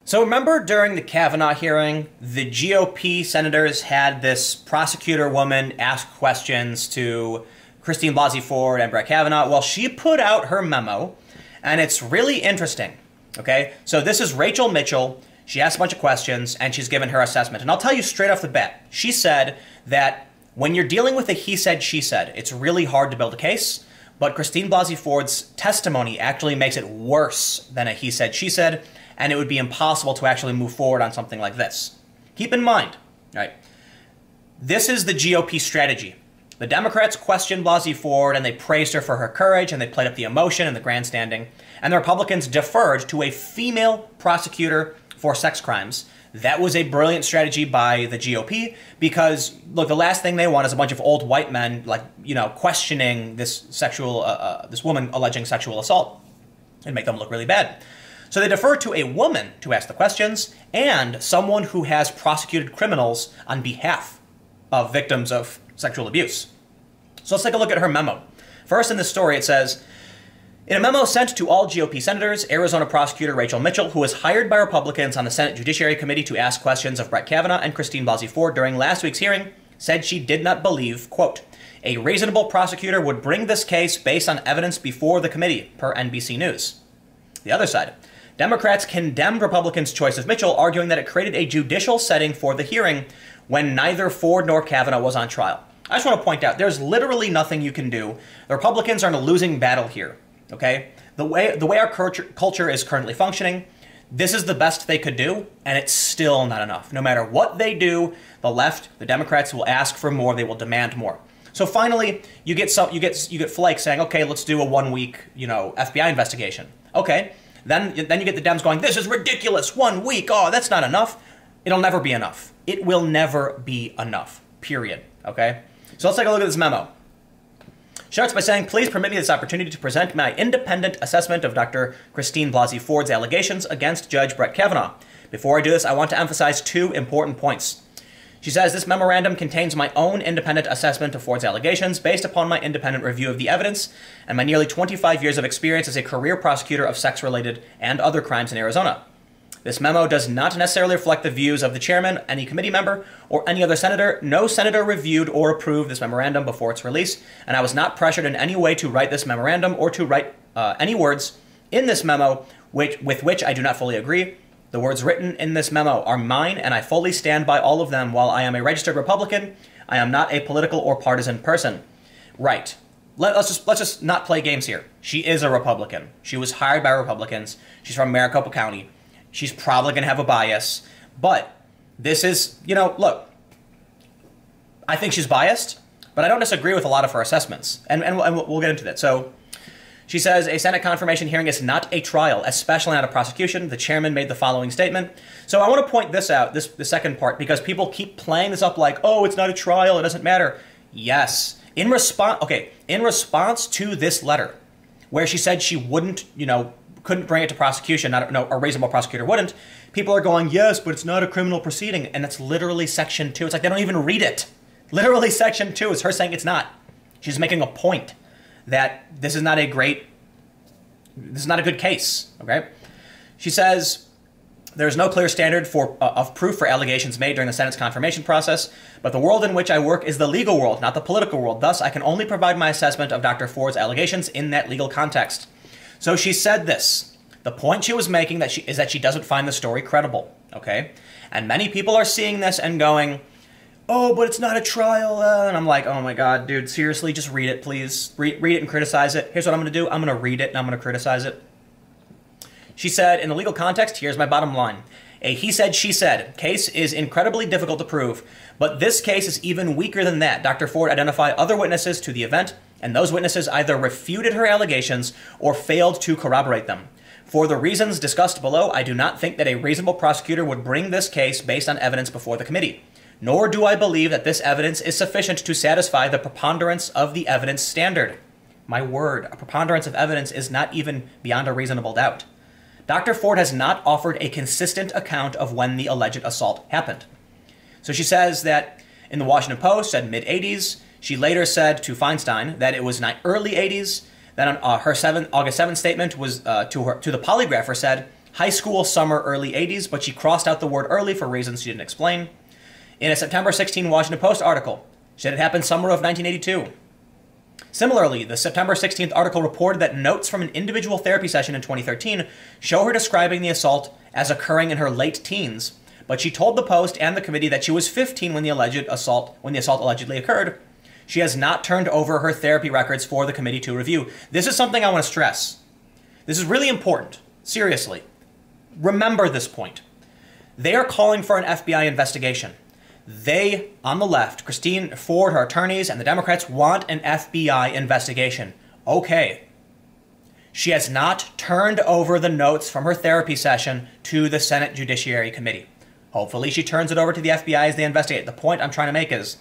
So remember during the Kavanaugh hearing, the GOP senators had this prosecutor woman ask questions to Christine Blasey Ford and Brett Kavanaugh? Well, she put out her memo, and it's really interesting, okay? So this is Rachel Mitchell. She asked a bunch of questions, and she's given her assessment. And I'll tell you straight off the bat, she said that when you're dealing with a he said, she said, it's really hard to build a case, but Christine Blasey Ford's testimony actually makes it worse than a he said, she said, and it would be impossible to actually move forward on something like this. Keep in mind, right? This is the GOP strategy. The Democrats questioned Blasey Ford, and they praised her for her courage, and they played up the emotion and the grandstanding, and the Republicans deferred to a female prosecutor for sex crimes. That was a brilliant strategy by the GOP because, look, the last thing they want is a bunch of old white men, like, questioning this this woman alleging sexual assault and make them look really bad. So they defer to a woman to ask the questions and someone who has prosecuted criminals on behalf of victims of sexual abuse. So let's take a look at her memo. First in this story, it says, in a memo sent to all GOP senators, Arizona prosecutor Rachel Mitchell, who was hired by Republicans on the Senate Judiciary Committee to ask questions of Brett Kavanaugh and Christine Blasey Ford during last week's hearing, said she did not believe, quote, a reasonable prosecutor would bring this case based on evidence before the committee, per NBC News. The other side. Democrats condemned Republicans' choice of Mitchell, arguing that it created a judicial setting for the hearing when neither Ford nor Kavanaugh was on trial. I just want to point out, there's literally nothing you can do. The Republicans are in a losing battle here, okay? The way our culture is currently functioning, this is the best they could do, and it's still not enough. No matter what they do, the left, the Democrats will ask for more, they will demand more. So finally, you get Flake saying, okay, let's do a 1 week, FBI investigation. Okay. Then you get the Dems going, this is ridiculous, 1 week, oh, that's not enough. It'll never be enough. It will never be enough, period, okay? So let's take a look at this memo. She starts by saying, please permit me this opportunity to present my independent assessment of Dr. Christine Blasey Ford's allegations against Judge Brett Kavanaugh. Before I do this, I want to emphasize 2 important points. She says, this memorandum contains my own independent assessment of Ford's allegations based upon my independent review of the evidence and my nearly 25 years of experience as a career prosecutor of sex-related and other crimes in Arizona. This memo does not necessarily reflect the views of the chairman, any committee member, or any other senator. No senator reviewed or approved this memorandum before its release, and I was not pressured in any way to write this memorandum or to write any words in this memo with which I do not fully agree. The words written in this memo are mine, and I fully stand by all of them. While I am a registered Republican, I am not a political or partisan person. Right. Let's just not play games here. She is a Republican. She was hired by Republicans. She's from Maricopa County. She's probably going to have a bias. But this is, look, I think she's biased, but I don't disagree with a lot of her assessments. And we'll get into that. So she says, a Senate confirmation hearing is not a trial, especially not a prosecution. The chairman made the following statement. So I want to point this out, the second part, because people keep playing this up like, oh, it's not a trial, it doesn't matter. Yes. In response to this letter, where she said she wouldn't, couldn't bring it to prosecution, a reasonable prosecutor wouldn't, people are going, yes, but it's not a criminal proceeding. And it's literally Section 2. It's like they don't even read it. Literally Section 2 is her saying it's not. She's making a point that this is not a good case, okay? She says, there's no clear standard of proof for allegations made during the Senate's confirmation process, but the world in which I work is the legal world, not the political world. Thus, I can only provide my assessment of Dr. Ford's allegations in that legal context. So she said this. The point she was making is that she doesn't find the story credible, okay? And many people are seeing this and going, oh, but it's not a trial. And I'm like, oh my God, dude, seriously, just read it, please. Read it and criticize it. Here's what I'm going to do. I'm going to read it and I'm going to criticize it. She said, in the legal context, here's my bottom line. A he said, she said case is incredibly difficult to prove, but this case is even weaker than that. Dr. Ford identified other witnesses to the event, and those witnesses either refuted her allegations or failed to corroborate them. For the reasons discussed below, I do not think that a reasonable prosecutor would bring this case based on evidence before the committee. Nor do I believe that this evidence is sufficient to satisfy the preponderance of the evidence standard. My word, a preponderance of evidence is not even beyond a reasonable doubt. Dr. Ford has not offered a consistent account of when the alleged assault happened. So she says that in the Washington Post, said mid-'80s. She later said to Feinstein that it was early 80s. Then on her August 7th statement was to the polygrapher said high school, summer, early 80s, but she crossed out the word early for reasons she didn't explain. In a September 16 Washington Post article, she said it happened summer of 1982. Similarly, the September 16th article reported that notes from an individual therapy session in 2013 show her describing the assault as occurring in her late teens, but she told the Post and the committee that she was 15 when the assault allegedly occurred. She has not turned over her therapy records for the committee to review. This is something I want to stress. This is really important. Seriously. Remember this point. They are calling for an FBI investigation. They, on the left, Christine Ford, her attorneys, and the Democrats want an FBI investigation. Okay. She has not turned over the notes from her therapy session to the Senate Judiciary Committee. Hopefully she turns it over to the FBI as they investigate. The point I'm trying to make is,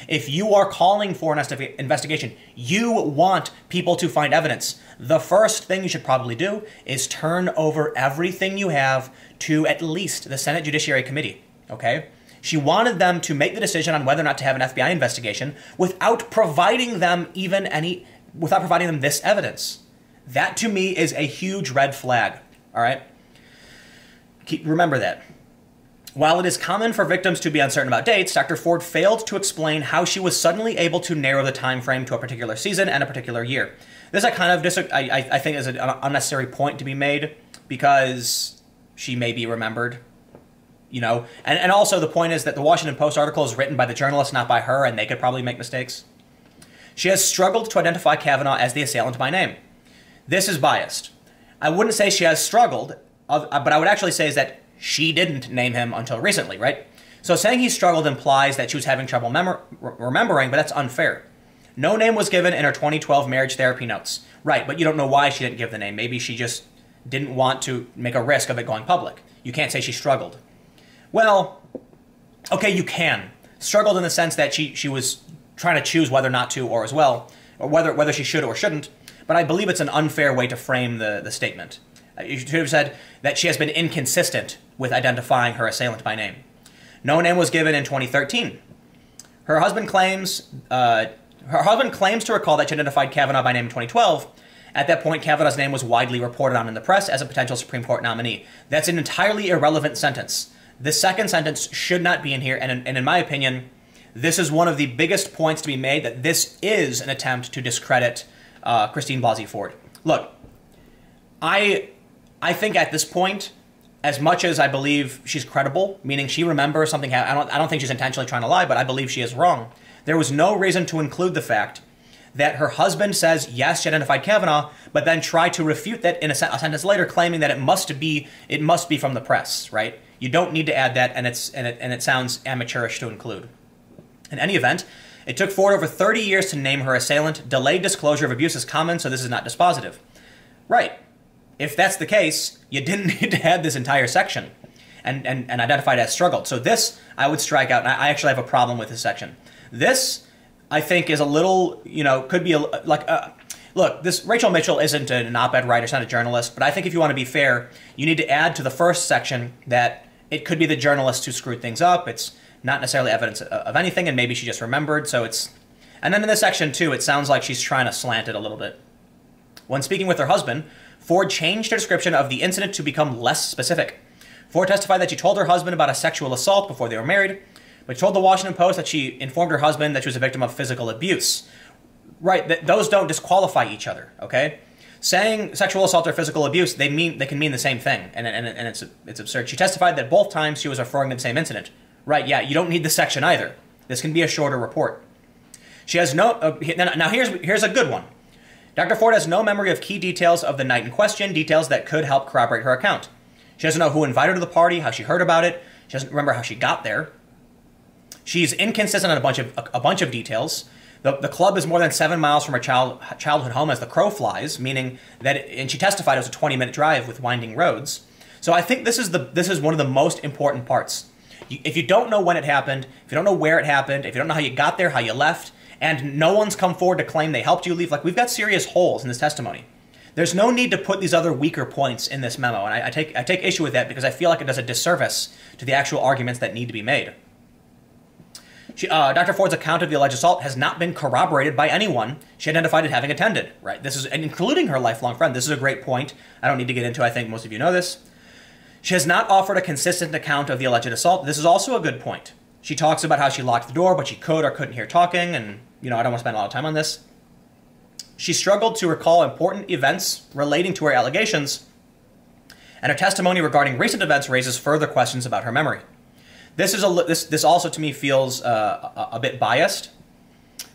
if you are calling for an investigation, you want people to find evidence. The first thing you should probably do is turn over everything you have to at least the Senate Judiciary Committee, okay? She wanted them to make the decision on whether or not to have an FBI investigation without providing them this evidence. That, to me, is a huge red flag, all right? Remember that. While it is common for victims to be uncertain about dates, Dr. Ford failed to explain how she was suddenly able to narrow the time frame to a particular season and a particular year. This I think is an unnecessary point to be made because she may be remembered, you know. And also the point is that the Washington Post article is written by the journalist, not by her, and they could probably make mistakes. She has struggled to identify Kavanaugh as the assailant by name. This is biased. I wouldn't say she has struggled, but I would actually say is that she didn't name him until recently, right? So saying he struggled implies that she was having trouble remembering, but that's unfair. No name was given in her 2012 marriage therapy notes. Right, but you don't know why she didn't give the name. Maybe she just didn't want to make a risk of it going public. You can't say she struggled. Well, okay, you can. Struggled in the sense that she was trying to choose whether or not to, or as well, or whether she should or shouldn't, but I believe it's an unfair way to frame the statement. You should have said that she has been inconsistent with identifying her assailant by name. No name was given in 2013. Her husband claims to recall that she identified Kavanaugh by name in 2012. At that point, Kavanaugh's name was widely reported on in the press as a potential Supreme Court nominee. That's an entirely irrelevant sentence. The second sentence should not be in here, and in my opinion, this is one of the biggest points to be made, that this is an attempt to discredit Christine Blasey Ford. Look, I think at this point, as much as I believe she's credible, meaning she remembers something, I don't think she's intentionally trying to lie, but I believe she is wrong. There was no reason to include the fact that her husband says, yes, she identified Kavanaugh, but then try to refute that in a sentence later, claiming that it must be from the press, right? You don't need to add that, and it sounds amateurish to include. In any event, it took Ford over 30 years to name her assailant. Delayed disclosure of abuse is common, so this is not dispositive. Right. If that's the case, you didn't need to add this entire section and identify it as struggled. So this, I would strike out, and I actually have a problem with this section. This, I think, is a little, could be look, this Rachel Mitchell isn't an op-ed writer, she's not a journalist, but I think if you want to be fair, you need to add to the first section that it could be the journalist who screwed things up. It's not necessarily evidence of anything, and maybe she just remembered, and then in this section, too, it sounds like she's trying to slant it a little bit. When speaking with her husband, Ford changed her description of the incident to become less specific. Ford testified that she told her husband about a sexual assault before they were married, but she told the Washington Post that she informed her husband that she was a victim of physical abuse. Right, those don't disqualify each other, okay? Saying sexual assault or physical abuse, they can mean the same thing, and it's absurd. She testified that both times she was referring to the same incident. Right, yeah, you don't need this section either. This can be a shorter report. She has no... now here's a good one. Dr. Ford has no memory of key details of the night in question, details that could help corroborate her account. She doesn't know who invited her to the party, how she heard about it. She doesn't remember how she got there. She's inconsistent on a bunch of details. The club is more than 7 miles from her childhood home as the crow flies, meaning that, and she testified it was a 20-minute drive with winding roads. So I think this is one of the most important parts. If you don't know when it happened, if you don't know where it happened, if you don't know how you got there, how you left, and no one's come forward to claim they helped you leave, we've got serious holes in this testimony. There's no need to put these other weaker points in this memo, and I take issue with that because I feel like it does a disservice to the actual arguments that need to be made. Dr. Ford's account of the alleged assault has not been corroborated by anyone she identified as having attended, right? This is, and including her lifelong friend. This is a great point. I don't need to get into, I think most of you know this. She has not offered a consistent account of the alleged assault. This is also a good point. She talks about how she locked the door, but she could or couldn't hear talking, and, I don't want to spend a lot of time on this. She struggled to recall important events relating to her allegations, and her testimony regarding recent events raises further questions about her memory. This also to me feels a bit biased,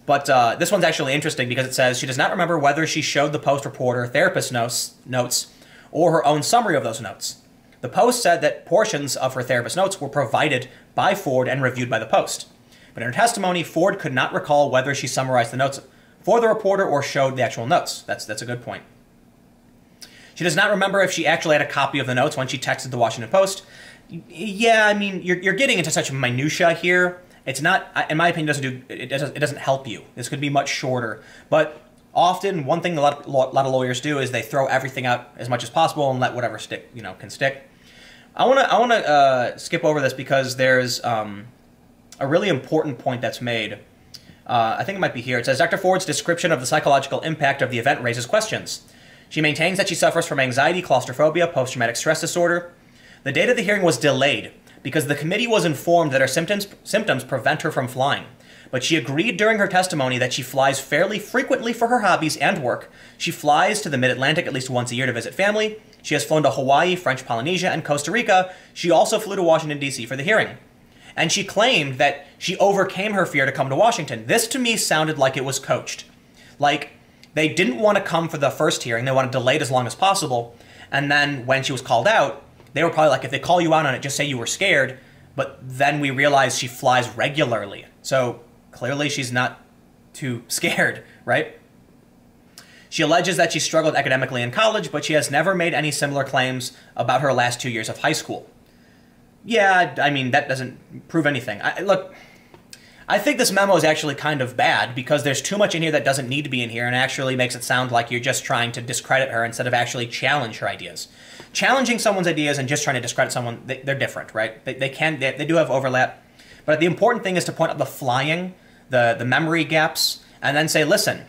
but this one's actually interesting because it says she does not remember whether she showed the Post reporter therapist notes or her own summary of those notes. The Post said that portions of her therapist notes were provided by Ford and reviewed by the Post. But in her testimony, Ford could not recall whether she summarized the notes for the reporter or showed the actual notes. That's a good point. She does not remember if she actually had a copy of the notes when she texted the Washington Post. Yeah, you're getting into such minutia here. It's not, in my opinion, it doesn't help you. This could be much shorter. But often, one thing a lot of lawyers do is they throw everything out as much as possible and let whatever stick, can stick. I want to skip over this because there's a really important point that's made. I think it might be here. It says, Dr. Ford's description of the psychological impact of the event raises questions. She maintains that she suffers from anxiety, claustrophobia, post-traumatic stress disorder. The date of the hearing was delayed because the committee was informed that her symptoms prevent her from flying. But she agreed during her testimony that she flies fairly frequently for her hobbies and work. She flies to the Mid-Atlantic at least once a year to visit family. She has flown to Hawaii, French Polynesia, and Costa Rica. She also flew to Washington, D.C. for the hearing. And she claimed that she overcame her fear to come to Washington. This to me sounded like it was coached. Like, they didn't want to come for the first hearing. They wanted to delay it as long as possible. And then when she was called out, they were probably like, if they call you out on it, just say you were scared. But then we realized she flies regularly. So clearly she's not too scared, right? She alleges that she struggled academically in college, but she has never made any similar claims about her last 2 years of high school. Yeah, that doesn't prove anything. Look, I think this memo is actually kind of bad because there's too much in here that doesn't need to be in here and actually makes it sound like you're just trying to discredit her instead of actually challenge her ideas. Challenging someone's ideas and just trying to discredit someone, they're different, right? They do have overlap. But the important thing is to point out the flying, the memory gaps, and then say, listen,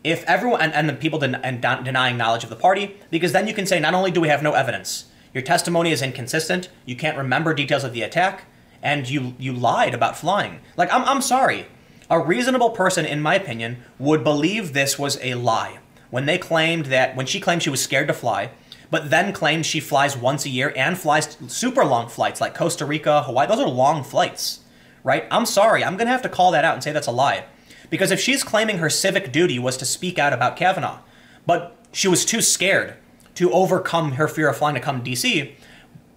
if everyone, and the people denying knowledge of the party, because then you can say, not only do we have no evidence, your testimony is inconsistent, you can't remember details of the attack, and you lied about flying. Like, I'm sorry. A reasonable person, in my opinion, would believe this was a lie. When she claimed she was scared to fly, but then claimed she flies once a year and flies super long flights like Costa Rica, Hawaii, those are long flights, right? I'm sorry, I'm going to have to call that out and say that's a lie. Because if she's claiming her civic duty was to speak out about Kavanaugh, but she was too scared to overcome her fear of flying to come to D.C.,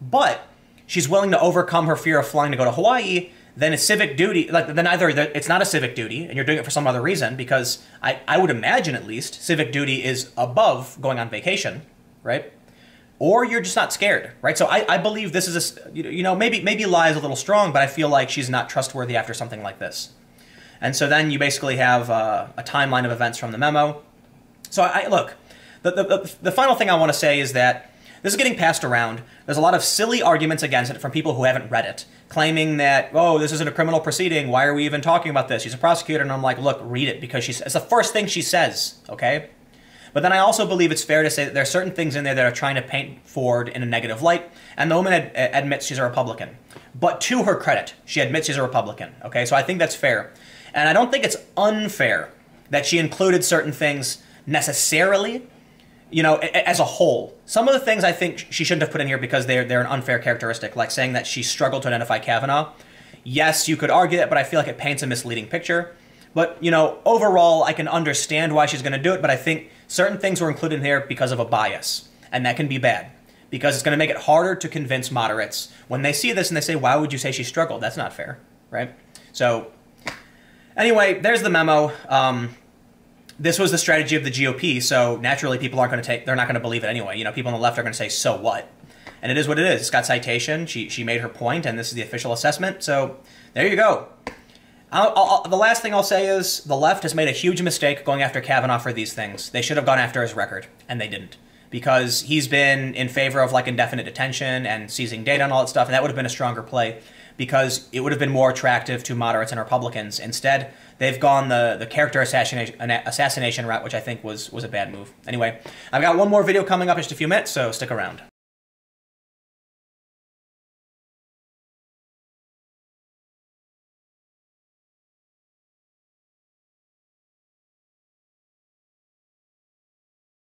but she's willing to overcome her fear of flying to go to Hawaii, then it's civic duty. Then either it's not a civic duty, and you're doing it for some other reason, because I would imagine at least civic duty is above going on vacation, right? Or you're just not scared, right? So I believe this is maybe lie is a little strong, but I feel like she's not trustworthy after something like this. And so then you basically have a timeline of events from the memo. So look, the final thing I want to say is that this is getting passed around. There's a lot of silly arguments against it from people who haven't read it, claiming that, oh, this isn't a criminal proceeding. Why are we even talking about this? She's a prosecutor. And I'm like, look, read it because it's the first thing she says, okay? But then I also believe it's fair to say that there are certain things in there that are trying to paint Ford in a negative light. And the woman admits she's a Republican. But to her credit, she admits she's a Republican, okay? So I think that's fair. And I don't think it's unfair that she included certain things necessarily, as a whole. Some of the things I think she shouldn't have put in here because they're an unfair characteristic, like saying that she struggled to identify Kavanaugh. Yes, you could argue that, but I feel like it paints a misleading picture. But, overall, I can understand why she's going to do it, but I think certain things were included in here because of a bias, and that can be bad, because it's going to make it harder to convince moderates when they see this and they say, why would you say she struggled? That's not fair, right? So anyway, there's the memo. This was the strategy of the GOP, so naturally people aren't going to they're not going to believe it anyway. People on the left are going to say, so what? And it is what it is. It's got citation. She made her point, and this is the official assessment. So there you go. The last thing I'll say is the left has made a huge mistake going after Kavanaugh for these things. They should have gone after his record, and they didn't. Because he's been in favor of indefinite detention and seizing data and all that stuff, and that would have been a stronger play because it would have been more attractive to moderates and Republicans. Instead, they've gone the character assassination route, which I think was a bad move. Anyway, I've got one more video coming up in just a few minutes, so stick around.